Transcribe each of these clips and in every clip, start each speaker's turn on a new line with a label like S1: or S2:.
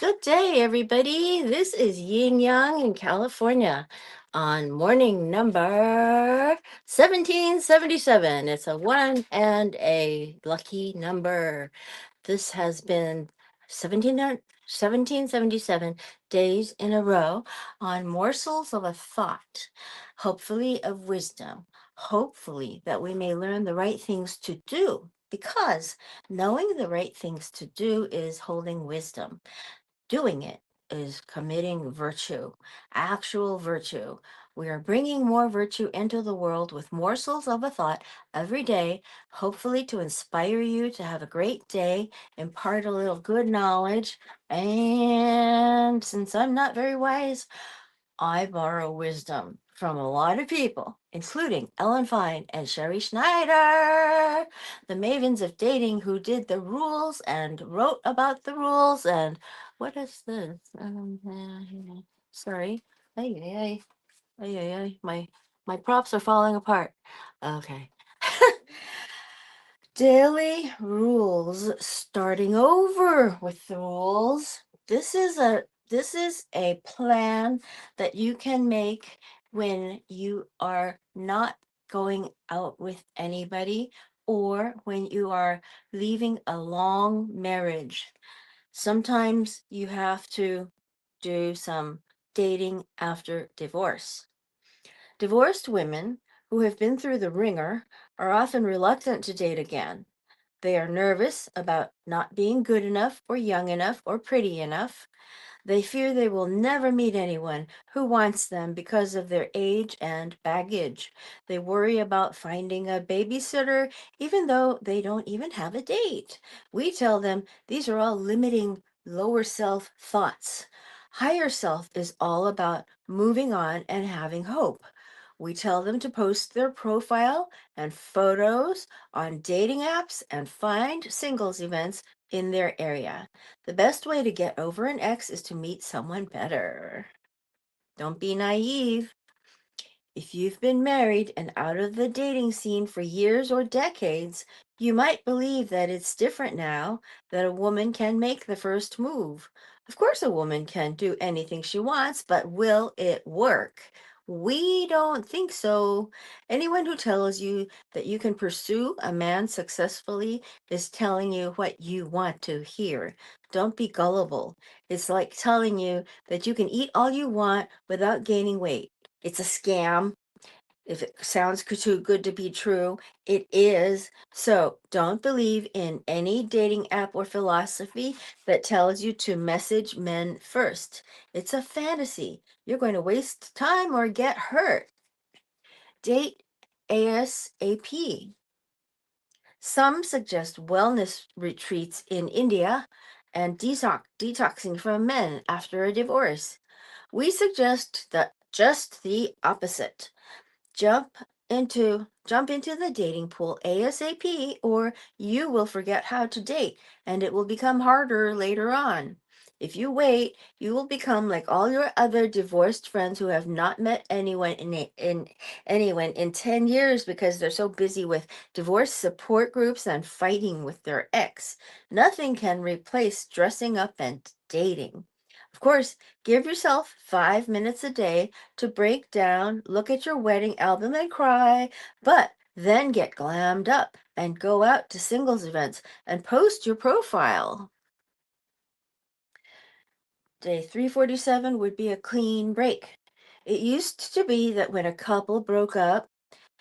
S1: Good day, everybody. This is Yin Yang in California on morning number 1777. It's a one and a lucky number. This has been 1777 days in a row on morsels of a thought, hopefully of wisdom, hopefully that we may learn the right things to do. Because knowing the right things to do is holding wisdom. Doing it is committing virtue, actual virtue. We are bringing more virtue into the world with morsels of a thought every day, hopefully to inspire you to have a great day, impart a little good knowledge. And since I'm not very wise, I borrow wisdom from a lot of people, including Ellen Fein and Sherrie Schneider, the mavens of dating who did the rules and wrote about the rules. And what is this? Sorry. Ay, ay, ay. Ay, ay, ay. My props are falling apart. Okay. Daily rules, starting over with the rules. This is a plan that you can make when you are not going out with anybody or when you are leaving a long marriage. Sometimes you have to do some dating after divorce. Divorced women who have been through the ringer are often reluctant to date again. They are nervous about not being good enough or young enough or pretty enough. They fear they will never meet anyone who wants them because of their age and baggage. They worry about finding a babysitter even though they don't even have a date. We tell them these are all limiting lower self thoughts. Higher self is all about moving on and having hope. We tell them to post their profile and photos on dating apps and find singles events in their area. The best way to get over an ex is to meet someone better. Don't be naive. If you've been married and out of the dating scene for years or decades, you might believe that it's different now, that a woman can make the first move. Of course, a woman can do anything she wants, but will it work? We don't think so. Anyone who tells you that you can pursue a man successfully is telling you what you want to hear. Don't be gullible. It's like telling you that you can eat all you want without gaining weight. It's a scam. If it sounds too good to be true, it is. So don't believe in any dating app or philosophy that tells you to message men first. It's a fantasy. You're going to waste time or get hurt. Date ASAP. Some suggest wellness retreats in India and detoxing from men after a divorce. We suggest that just the opposite. Jump jump into the dating pool ASAP, or you will forget how to date and it will become harder later on. If you wait, you will become like all your other divorced friends who have not met anyone in 10 years because they're so busy with divorce support groups and fighting with their ex. Nothing can replace dressing up and dating. Of course, give yourself 5 minutes a day to break down, look at your wedding album and cry, but then get glammed up and go out to singles events and post your profile. Day 347 would be a clean break. It used to be that when a couple broke up,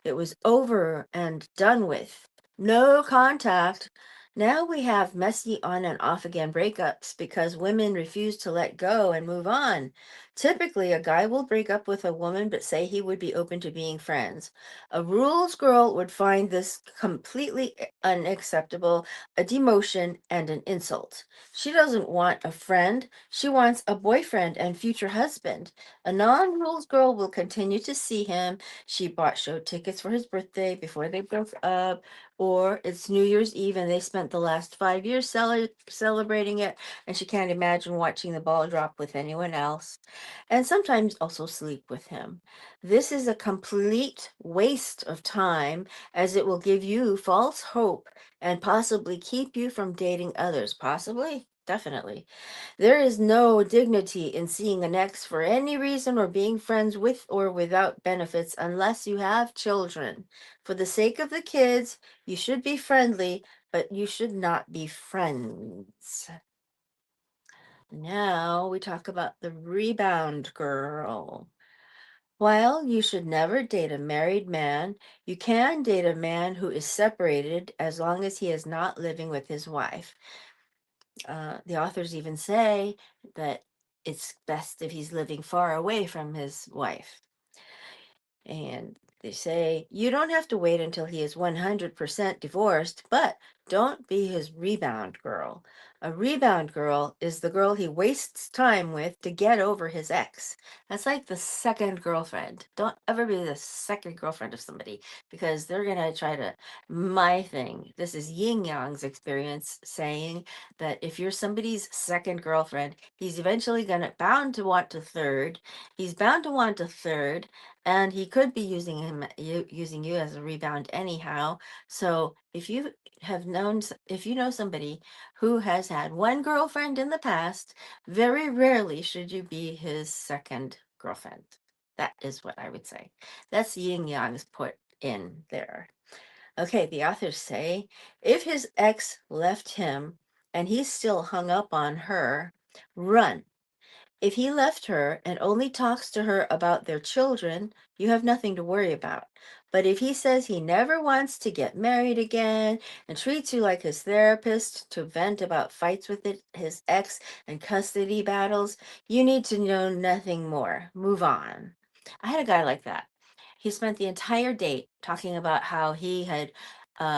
S1: it was over and done with. No contact. Now we have messy on and off again breakups because women refuse to let go and move on. Typically, a guy will break up with a woman but say he would be open to being friends. A rules girl would find this completely unacceptable, a demotion, and an insult. She doesn't want a friend, she wants a boyfriend and future husband. A non rules girl will continue to see him. She bought show tickets for his birthday before they broke up, or it's New Year's Eve and they spent the last 5 years celebrating it, and she can't imagine watching the ball drop with anyone else, and sometimes also sleep with him. This is a complete waste of time as it will give you false hope and possibly keep you from dating others. Possibly? definitely. There is no dignity in seeing an ex for any reason or being friends with or without benefits unless you have children. For the sake of the kids, you should be friendly, but you should not be friends. Now we talk about the rebound girl. While you should never date a married man, you can date a man who is separated as long as he is not living with his wife. The authors even say that it's best if he's living far away from his wife. And they say you don't have to wait until he is 100% divorced, but don't be his rebound girl. A rebound girl is the girl he wastes time with to get over his ex. That's like the second girlfriend. Don't ever be the second girlfriend of somebody because they're going to try to. My thing, this is Yin Yang's experience saying that if you're somebody's second girlfriend, he's eventually going to bound to want a third. He's bound to want a third, and he could be using you as a rebound anyhow. So if you know somebody who has had one girlfriend in the past, very rarely should you be his second girlfriend. That is what I would say. That's Yin Yang's put in there. Okay, the authors say if his ex left him and he's still hung up on her, run. If he left her and only talks to her about their children, you have nothing to worry about. But if he says he never wants to get married again and treats you like his therapist to vent about fights with his ex and custody battles, you need to know nothing more. Move on. I had a guy like that. He spent the entire date talking about how he had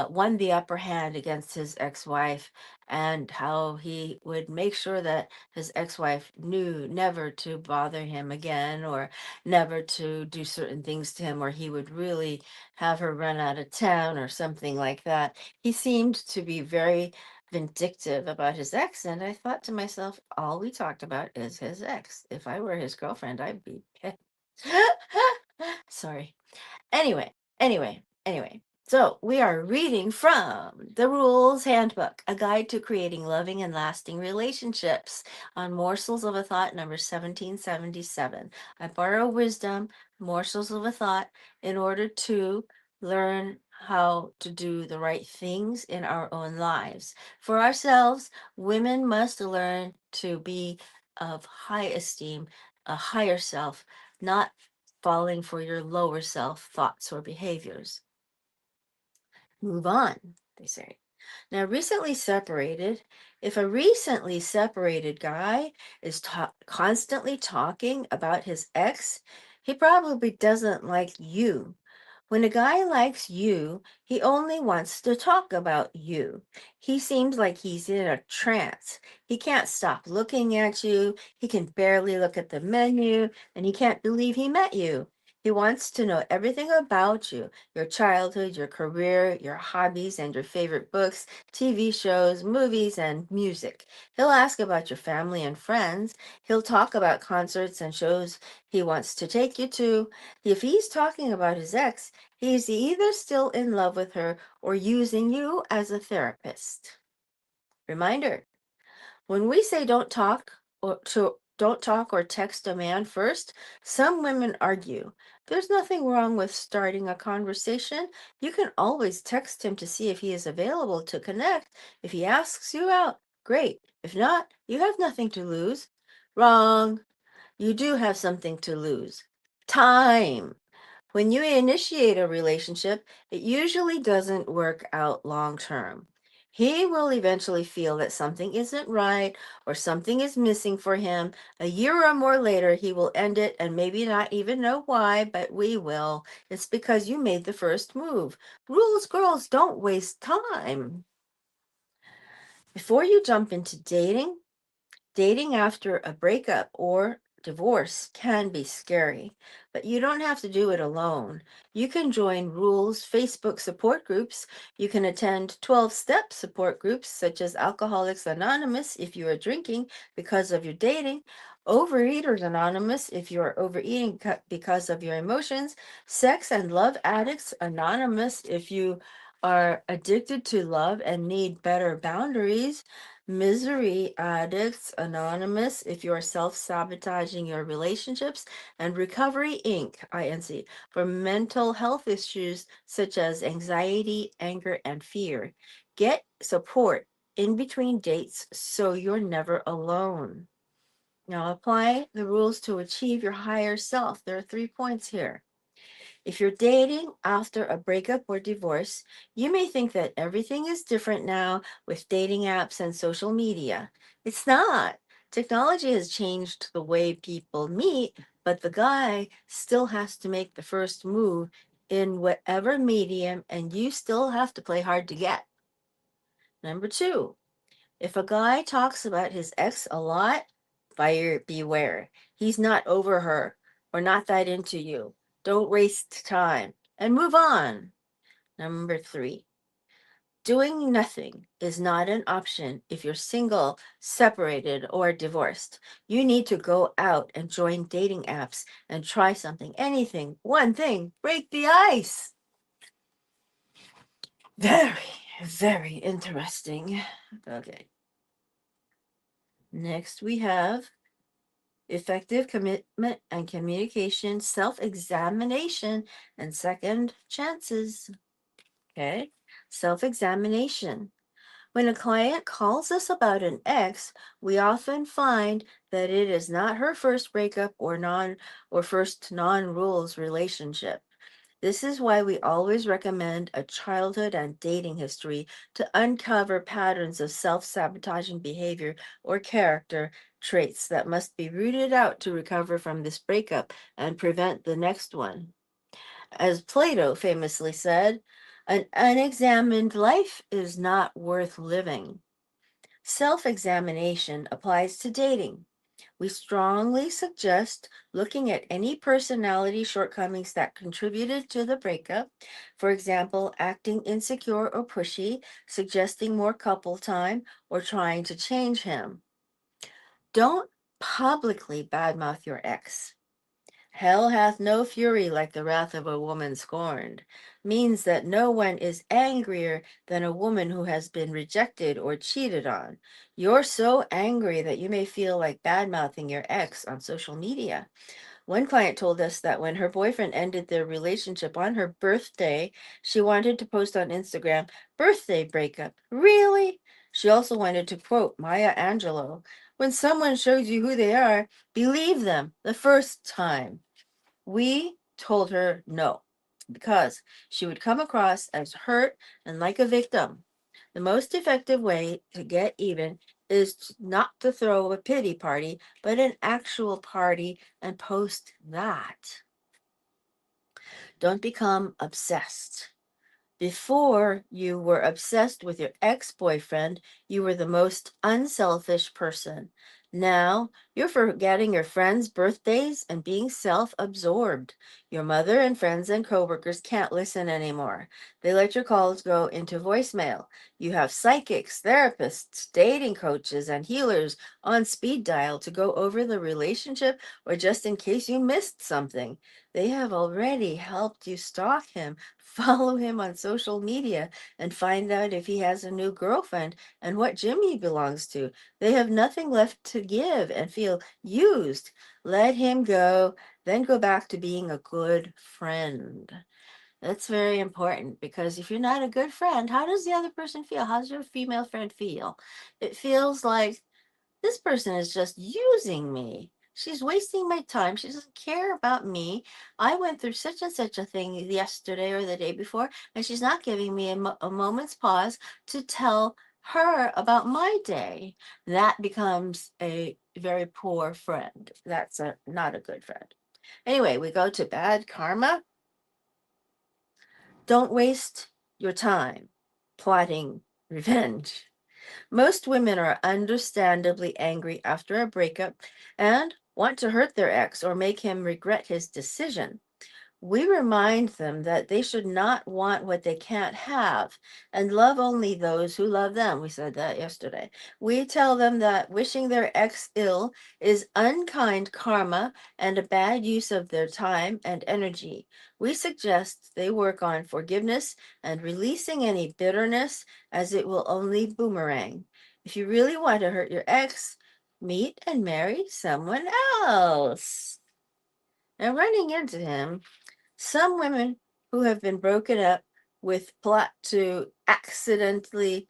S1: won the upper hand against his ex wife and how he would make sure that his ex-wife knew never to bother him again or never to do certain things to him, or he would really have her run out of town or something like that. He seemed to be very vindictive about his ex, and I thought to myself, all we talked about is his ex. If I were his girlfriend, I'd be pissed. Sorry. Anyway. So we are reading from The Rules Handbook, a guide to creating loving and lasting relationships on Morsels of a Thought, number 1777. I borrow wisdom, morsels of a thought, in order to learn how to do the right things in our own lives. For ourselves, women must learn to be of high esteem, a higher self, not falling for your lower self thoughts or behaviors. Move on, they say. Now, recently separated, if a recently separated guy is constantly talking about his ex, he probably doesn't like you. When a guy likes you, he only wants to talk about you. He seems like he's in a trance. He can't stop looking at you. He can barely look at the menu, and he can't believe he met you. He wants to know everything about you, your childhood, your career, your hobbies, and your favorite books, TV shows, movies, and music. He'll ask about your family and friends. He'll talk about concerts and shows he wants to take you to. If he's talking about his ex, he's either still in love with her or using you as a therapist. Reminder, when we say don't talk or text a man first, some women argue. There's nothing wrong with starting a conversation. You can always text him to see if he is available to connect. If he asks you out, great. If not, you have nothing to lose. Wrong. You do have something to lose. Time. When you initiate a relationship, it usually doesn't work out long term. He will eventually feel that something isn't right or something is missing for him. A year or more later, he will end it and maybe not even know why, but we will. It's because you made the first move. Rules, girls, don't waste time. Before you jump into dating after a breakup or divorce can be scary, but you don't have to do it alone. You can join Rules Facebook support groups. You can attend 12-step support groups such as Alcoholics Anonymous if you are drinking because of your dating, Overeaters Anonymous if you are overeating because of your emotions, Sex and Love Addicts Anonymous if you are addicted to love and need better boundaries, Misery Addicts Anonymous, if you are self-sabotaging your relationships, and Recovery Inc., INC, for mental health issues such as anxiety, anger, and fear. Get support in between dates so you're never alone. Now apply the rules to achieve your higher self. There are 3 points here. If you're dating after a breakup or divorce, you may think that everything is different now with dating apps and social media. It's not. Technology has changed the way people meet, but the guy still has to make the first move in whatever medium, and you still have to play hard to get. Number two, if a guy talks about his ex a lot, buyer beware. He's not over her or not that into you. Don't waste time and move on. Number three, doing nothing is not an option if you're single, separated, or divorced. You need to go out and join dating apps and try something, anything, one thing, break the ice. Very, very interesting. Okay. Next, we have effective commitment and communication, self-examination, and second chances. Okay. Self-examination. When a client calls us about an ex, we often find that it is not her first breakup or first non-rules relationship. This is why we always recommend a childhood and dating history to uncover patterns of self-sabotaging behavior or character traits that must be rooted out to recover from this breakup and prevent the next one. As Plato famously said, an unexamined life is not worth living. Self-examination applies to dating. We strongly suggest looking at any personality shortcomings that contributed to the breakup. For example, acting insecure or pushy, suggesting more couple time, or trying to change him. Don't publicly badmouth your ex. Hell hath no fury like the wrath of a woman scorned, means that no one is angrier than a woman who has been rejected or cheated on. You're so angry that you may feel like badmouthing your ex on social media. One client told us that when her boyfriend ended their relationship on her birthday, she wanted to post on Instagram, birthday breakup. Really? She also wanted to quote Maya Angelou, when someone shows you who they are, believe them the first time. We told her no, because she would come across as hurt and like a victim. The most effective way to get even is not to throw a pity party, but an actual party and post that. Don't become obsessed. Before you were obsessed with your ex-boyfriend, you were the most unselfish person. Now you're forgetting your friends' birthdays and being self-absorbed. Your mother and friends and coworkers can't listen anymore. They let your calls go into voicemail. You have psychics, therapists, dating coaches, and healers on speed dial to go over the relationship or just in case you missed something. They have already helped you stalk him, follow him on social media, and find out if he has a new girlfriend and what gym he belongs to. They have nothing left to give and feel used. Let him go, then go back to being a good friend. That's very important because if you're not a good friend, how does the other person feel? How does your female friend feel? It feels like this person is just using me. She's wasting my time. She doesn't care about me. I went through such and such a thing yesterday or the day before, and she's not giving me a moment's pause to tell her about my day. That becomes a very poor friend. That's not a good friend. Anyway, we go to bad karma. Don't waste your time plotting revenge. Most women are understandably angry after a breakup and want to hurt their ex or make him regret his decision. We remind them that they should not want what they can't have and love only those who love them. We said that yesterday. We tell them that wishing their ex ill is unkind karma and a bad use of their time and energy. We suggest they work on forgiveness and releasing any bitterness, as it will only boomerang. If you really want to hurt your ex, meet and marry someone else. Now, running into him, some women who have been broken up with plot to accidentally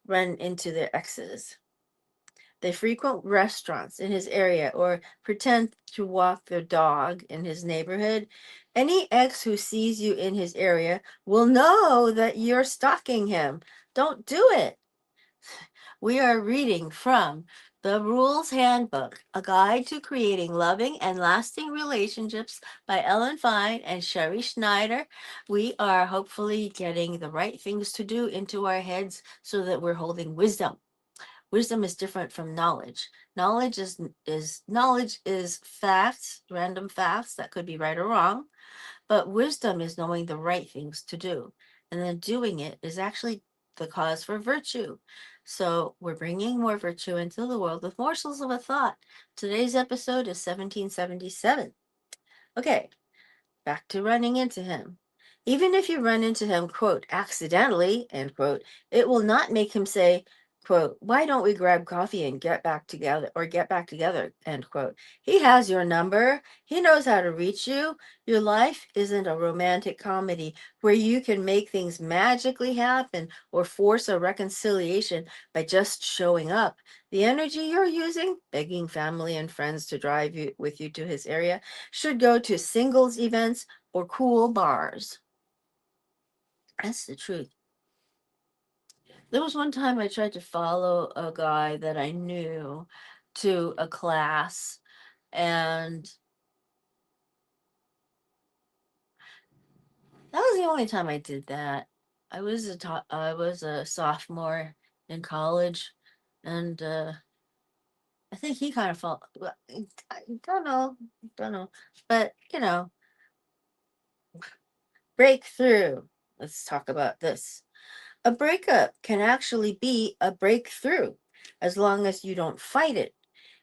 S1: run into their exes. They frequent restaurants in his area or pretend to walk their dog in his neighborhood. Any ex who sees you in his area will know that you're stalking him. Don't do it. We are reading from The Rules Handbook, a guide to creating loving and lasting relationships by Ellen Fein and Sherrie Schneider. We are hopefully getting the right things to do into our heads so that we're holding wisdom. Wisdom is different from knowledge. Knowledge is facts, random facts that could be right or wrong, but wisdom is knowing the right things to do. And then doing it is actually the cause for virtue. So we're bringing more virtue into the world with morsels of a thought. Today's episode is 1777. Okay, back to running into him. Even if you run into him, quote, accidentally, end quote, it will not make him say, quote, why don't we grab coffee and get back together, end quote. He has your number. He knows how to reach you. Your life isn't a romantic comedy where you can make things magically happen or force a reconciliation by just showing up. The energy you're using, begging family and friends to drive you with you to his area, should go to singles events or cool bars. That's the truth. There was one time I tried to follow a guy that I knew to a class, and that was the only time I did that. I was a sophomore in college, and I think he kind of felt. Well, I don't know, but breakthrough. Let's talk about this. A breakup can actually be a breakthrough as long as you don't fight it.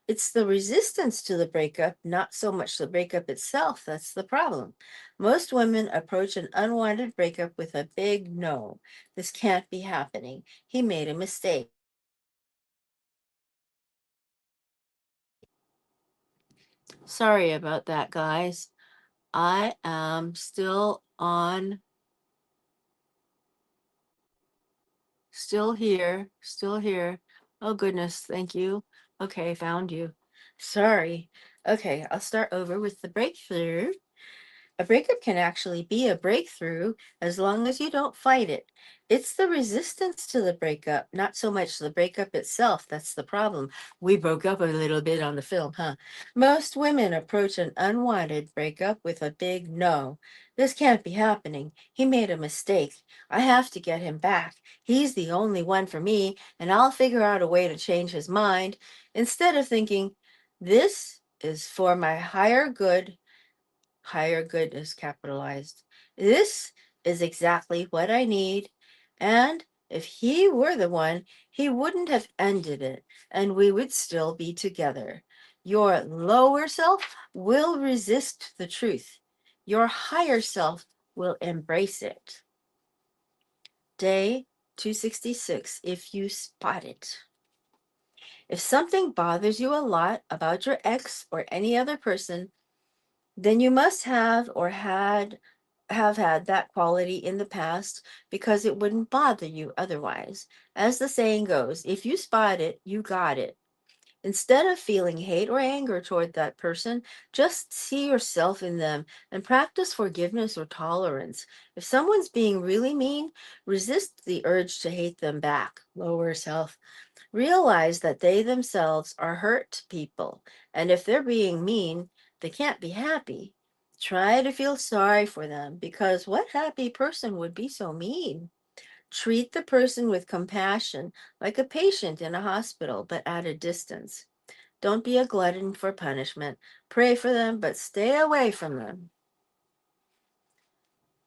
S1: It's the resistance to the breakup, not so much the breakup itself, that's the problem. Most women approach an unwanted breakup with a big no. This can't be happening. He made a mistake. Sorry about that, guys. I am still here, still here. Oh, goodness, thank you. Okay, found you. Sorry. Okay, I'll start over with the breakthrough. A breakup can actually be a breakthrough as long as you don't fight it. It's the resistance to the breakup, not so much the breakup itself. That's the problem. We broke up a little bit on the film, huh? Most women approach an unwanted breakup with a big no. This can't be happening. He made a mistake. I have to get him back. He's the only one for me, and I'll figure out a way to change his mind. Instead of thinking, this is for my higher good is capitalized. This is exactly what I need. And if he were the one, he wouldn't have ended it, and we would still be together. Your lower self will resist the truth. Your higher self will embrace it. Day 266, if you spot it. If something bothers you a lot about your ex or any other person, then you must have had that quality in the past because it wouldn't bother you otherwise. As the saying goes, if you spot it, you got it. Instead of feeling hate or anger toward that person, just see yourself in them and practice forgiveness or tolerance. If someone's being really mean, resist the urge to hate them back. Lower self. Realize that they themselves are hurt people, and if they're being mean, they can't be happy. Try to feel sorry for them because what happy person would be so mean? Treat the person with compassion, like a patient in a hospital, but at a distance. Don't be a glutton for punishment. Pray for them, but stay away from them.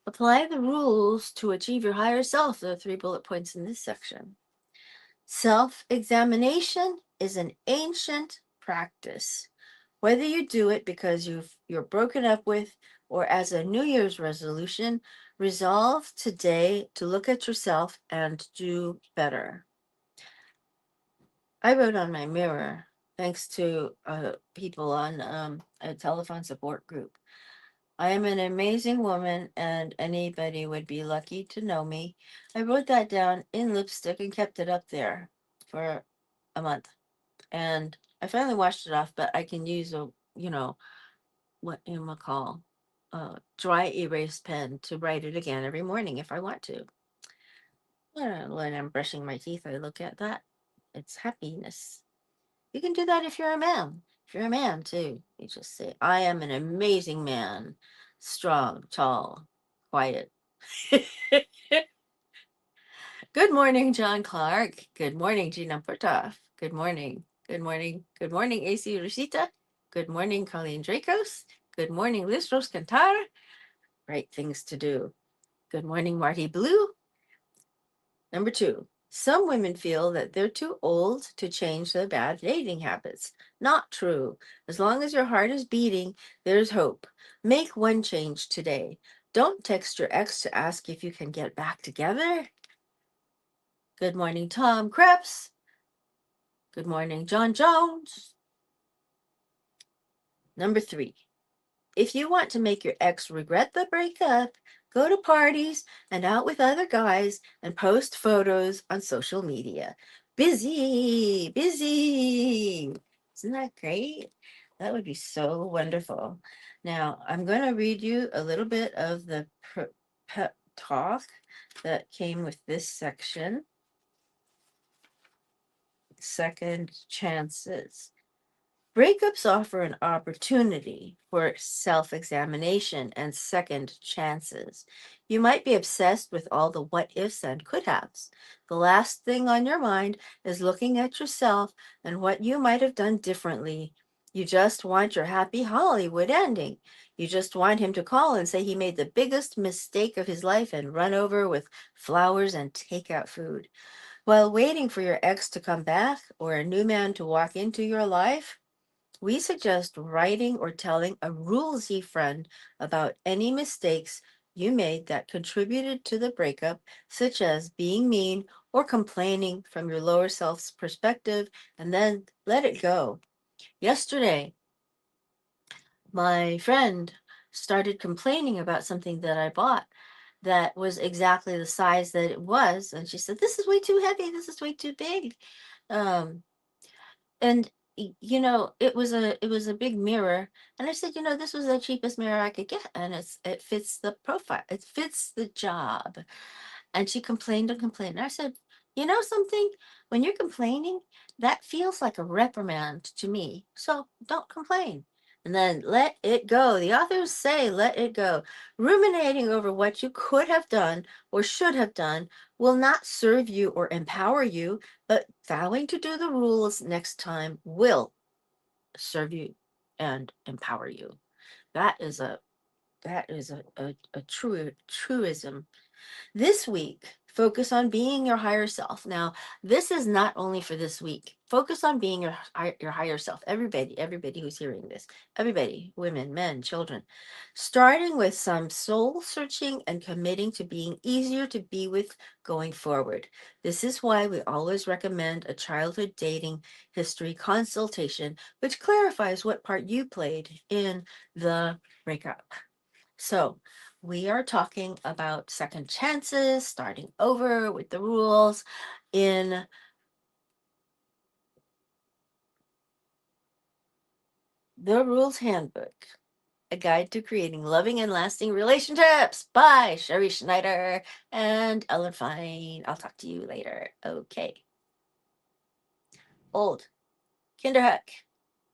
S1: Apply the rules to achieve your higher self. There are 3 bullet points in this section. Self-examination is an ancient practice. Whether you do it because you're broken up with or as a New Year's resolution, resolve today to look at yourself and do better. I wrote on my mirror, thanks to people on a telephone support group. I am an amazing woman, and anybody would be lucky to know me. I wrote that down in lipstick and kept it up there for a month. And I finally washed it off, but I can use a, what you call a dry erase pen to write it again every morning if I want to. When I'm brushing my teeth, I look at that. It's happiness. You can do that if you're a man. If you're a man too, you just say, I am an amazing man, strong, tall, quiet. Good morning, John Clark. Good morning, Gina Portoff. Good morning. Good morning. Good morning, AC Rosita. Good morning, Colleen Dracos. Good morning, Liz Rose Cantar. Right things to do. Good morning, Marty Blue. Number 2, some women feel that they're too old to change their bad dating habits. Not true. As long as your heart is beating, there's hope. Make one change today. Don't text your ex to ask if you can get back together. Good morning, Tom Krebs. Good morning, John Jones. Number 3, if you want to make your ex regret the breakup, go to parties and out with other guys and post photos on social media. Busy, busy. Isn't that great? That would be so wonderful. Now, I'm going to read you a little bit of the pep talk that came with this section. Second chances. Breakups offer an opportunity for self examination and second chances. You might be obsessed with all the what ifs and could haves. The last thing on your mind is looking at yourself and what you might have done differently. You just want your happy Hollywood ending. You just want him to call and say he made the biggest mistake of his life and run over with flowers and takeout food. While waiting for your ex to come back or a new man to walk into your life, we suggest writing or telling a rulesy friend about any mistakes you made that contributed to the breakup, such as being mean or complaining from your lower self's perspective, and then let it go. Yesterday, my friend started complaining about something that I bought that was exactly the size that it was. And she said, this is way too heavy. This is way too big. Um, and it was a big mirror, and I said, this was the cheapest mirror I could get, and it fits the profile, it fits the job. And she complained and complained, and I said, something, when you're complaining, that feels like a reprimand to me, so don't complain. And then let it go. The authors say let it go. Ruminating over what you could have done or should have done will not serve you or empower you, but vowing to do the rules next time will serve you and empower you. That is a truism. This week, focus on being your higher self. Now, this is not only for this week. Focus on being your higher self. Everybody who's hearing this, everybody, women, men, children, starting with some soul searching and committing to being easier to be with going forward. This is why we always recommend a childhood dating history consultation, which clarifies what part you played in the breakup. So, we are talking about second chances, starting over with the rules in the Rules Handbook, a guide to creating loving and lasting relationships by Sherrie Schneider and Ellen Fein. I'll talk to you later. Okay. Old Kinderhook.